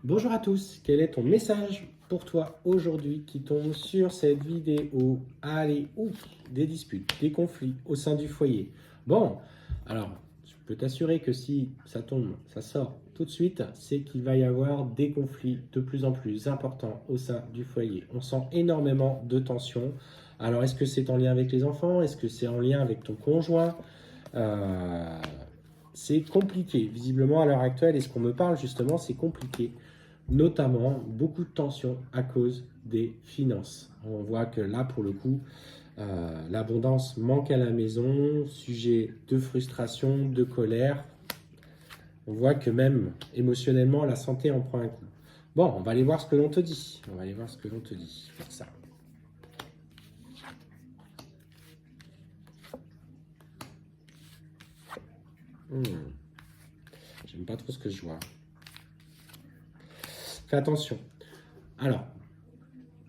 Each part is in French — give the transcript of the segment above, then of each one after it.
Bonjour à tous, quel est ton message pour toi aujourd'hui qui tombe sur cette vidéo? Allez, ouf, des disputes, des conflits au sein du foyer. Bon, alors, je peux t'assurer que si ça tombe, ça sort tout de suite, c'est qu'il va y avoir des conflits de plus en plus importants au sein du foyer. On sent énormément de tensions. Alors, est-ce que c'est en lien avec les enfants? Est-ce que c'est en lien avec ton conjoint? Euh, c'est compliqué. Visiblement, à l'heure actuelle, et ce qu'on me parle justement, c'est compliqué. Notamment, beaucoup de tensions à cause des finances. On voit que là, pour le coup, l'abondance manque à la maison, sujet de frustration, de colère. On voit que même émotionnellement, la santé en prend un coup. Bon, on va aller voir ce que l'on te dit. On va aller voir ce que l'on te dit. Faire ça. J'aime pas trop ce que je vois. Fais attention. Alors,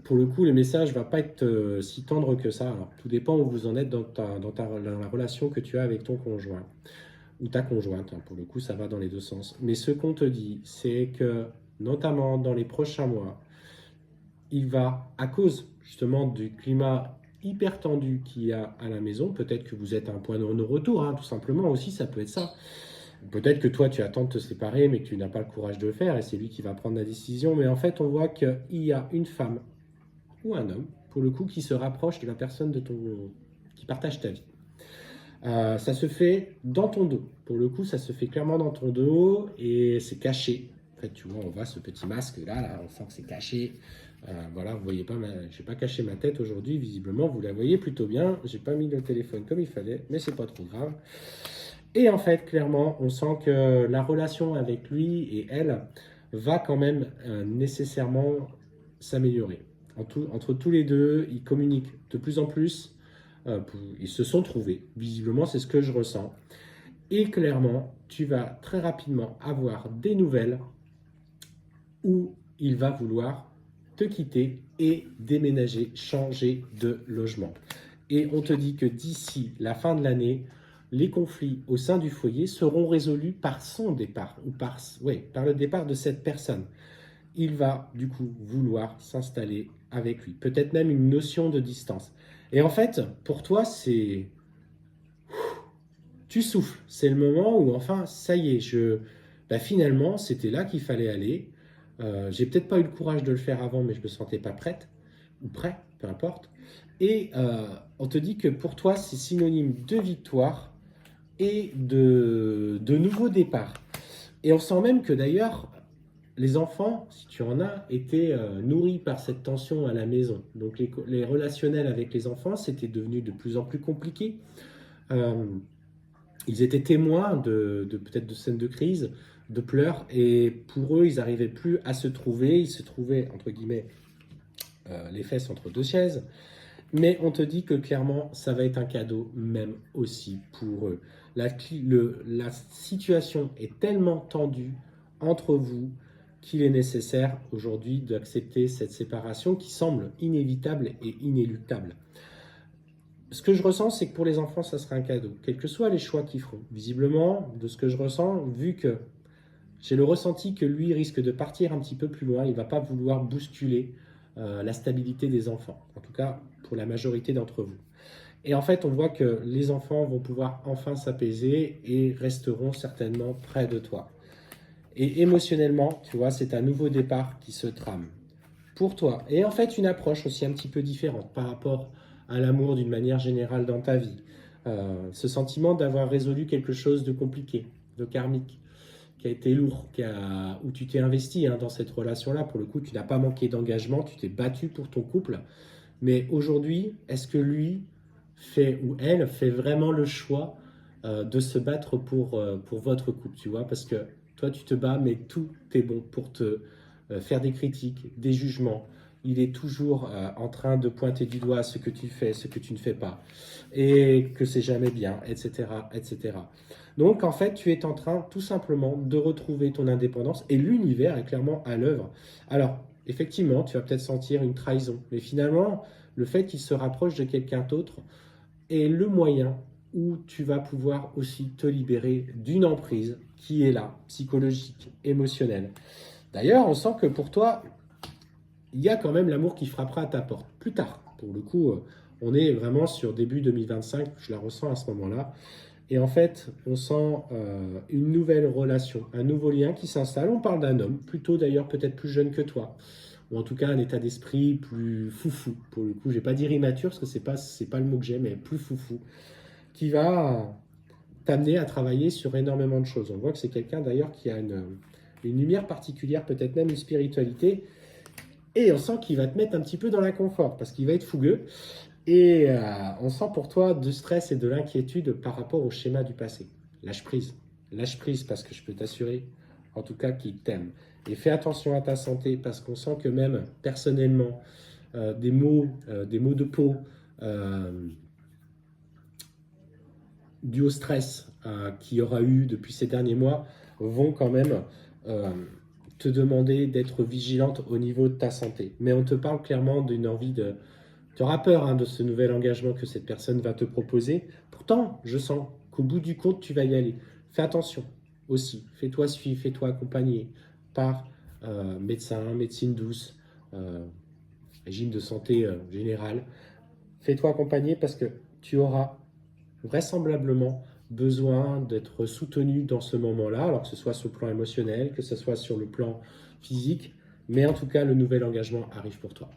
pour le coup, le message ne va pas être si tendre que ça. Alors, tout dépend où vous en êtes dans la relation que tu as avec ton conjoint ou ta conjointe. Pour le coup, ça va dans les deux sens. Mais ce qu'on te dit, c'est que, notamment dans les prochains mois, il va, à cause justement du climat hyper tendu qu'il y a à la maison, peut-être que vous êtes à un point de non-retour, tout simplement aussi, ça peut être ça. Peut-être que toi, tu attends de te séparer, mais que tu n'as pas le courage de le faire, et c'est lui qui va prendre la décision. Mais en fait, on voit qu'il y a une femme ou un homme, pour le coup, qui se rapproche de la personne qui partage ta vie. Ça se fait dans ton dos. Pour le coup, ça se fait clairement dans ton dos et c'est caché. En fait, tu vois, on voit ce petit masque là, on sent que c'est caché. Voilà, vous voyez pas, j'ai pas caché ma tête aujourd'hui. Visiblement, vous la voyez plutôt bien. J'ai pas mis le téléphone comme il fallait, mais c'est pas trop grave. Et en fait, clairement, on sent que la relation avec lui et elle va quand même nécessairement s'améliorer. Entre tous les deux, ils communiquent de plus en plus. Ils se sont trouvés. Visiblement, c'est ce que je ressens. Et clairement, tu vas très rapidement avoir des nouvelles où il va vouloir te quitter et déménager, changer de logement. Et on te dit que d'ici la fin de l'année, les conflits au sein du foyer seront résolus par son départ ou par le départ de cette personne. Il va du coup vouloir s'installer avec lui. Peut-être même une notion de distance. Et en fait, pour toi, tu souffles. C'est le moment où enfin, ça y est, finalement, c'était là qu'il fallait aller. J'ai peut-être pas eu le courage de le faire avant, mais je me sentais pas prête ou prêt, peu importe. Et on te dit que pour toi, c'est synonyme de victoire et de nouveau départ. Et on sent même que d'ailleurs, les enfants, si tu en as, étaient nourris par cette tension à la maison. Donc les relationnels avec les enfants, c'était devenu de plus en plus compliqué. Euh, Ils étaient témoins peut-être de scènes de crise, de pleurs, et pour eux, ils n'arrivaient plus à se trouver. Ils se trouvaient, entre guillemets, les fesses entre deux chaises. Mais on te dit que clairement, ça va être un cadeau même aussi pour eux. La situation est tellement tendue entre vous qu'il est nécessaire aujourd'hui d'accepter cette séparation qui semble inévitable et inéluctable. Ce que je ressens, c'est que pour les enfants, ça sera un cadeau, quels que soient les choix qu'ils feront. Visiblement, de ce que je ressens, vu que j'ai le ressenti que lui risque de partir un petit peu plus loin, il ne va pas vouloir bousculer la stabilité des enfants, en tout cas pour la majorité d'entre vous. Et en fait, on voit que les enfants vont pouvoir enfin s'apaiser et resteront certainement près de toi. Et émotionnellement, tu vois, c'est un nouveau départ qui se trame pour toi. Et en fait, une approche aussi un petit peu différente par rapport à l'amour d'une manière générale dans ta vie. Ce sentiment d'avoir résolu quelque chose de compliqué, de karmique, qui a été lourd, où tu t'es investi dans cette relation-là. Pour le coup, tu n'as pas manqué d'engagement, tu t'es battu pour ton couple. Mais aujourd'hui, est-ce que lui fait ou elle fait vraiment le choix de se battre pour votre couple, tu vois? Parce que toi, tu te bats, mais tout est bon pour te faire des critiques, des jugements. Il est toujours en train de pointer du doigt ce que tu fais, ce que tu ne fais pas, et que c'est jamais bien, etc., etc. Donc, en fait, tu es en train tout simplement de retrouver ton indépendance et l'univers est clairement à l'œuvre. Alors, effectivement, tu vas peut-être sentir une trahison, mais finalement, le fait qu'il se rapproche de quelqu'un d'autre est le moyen où tu vas pouvoir aussi te libérer d'une emprise qui est là, psychologique, émotionnelle. D'ailleurs, on sent que pour toi, il y a quand même l'amour qui frappera à ta porte plus tard. Pour le coup, on est vraiment sur début 2025, je la ressens à ce moment-là. Et en fait, on sent une nouvelle relation, un nouveau lien qui s'installe. On parle d'un homme, plutôt d'ailleurs peut-être plus jeune que toi, ou en tout cas un état d'esprit plus foufou. Pour le coup, je n'ai pas dire immature parce que c'est pas le mot que j'ai, mais plus foufou, qui va t'amener à travailler sur énormément de choses. On voit que c'est quelqu'un d'ailleurs qui a une lumière particulière, peut-être même une spiritualité, et on sent qu'il va te mettre un petit peu dans l'inconfort parce qu'il va être fougueux. Et on sent pour toi du stress et de l'inquiétude par rapport au schéma du passé. Lâche prise. Lâche prise parce que je peux t'assurer, en tout cas, qu'il t'aime. Et fais attention à ta santé parce qu'on sent que même personnellement, des maux de peau euh, dus au stress qu'il y aura eu depuis ces derniers mois vont quand même euh, te demander d'être vigilante au niveau de ta santé. Mais on te parle clairement d'une envie de... Tu auras peur de ce nouvel engagement que cette personne va te proposer. Pourtant, je sens qu'au bout du compte, tu vas y aller. Fais attention aussi. Fais-toi suivre, fais-toi accompagner par médecin, médecine douce, euh, régime de santé général. Fais-toi accompagner parce que tu auras vraisemblablement besoin d'être soutenu dans ce moment-là, alors que ce soit sur le plan émotionnel, que ce soit sur le plan physique, mais en tout cas, le nouvel engagement arrive pour toi.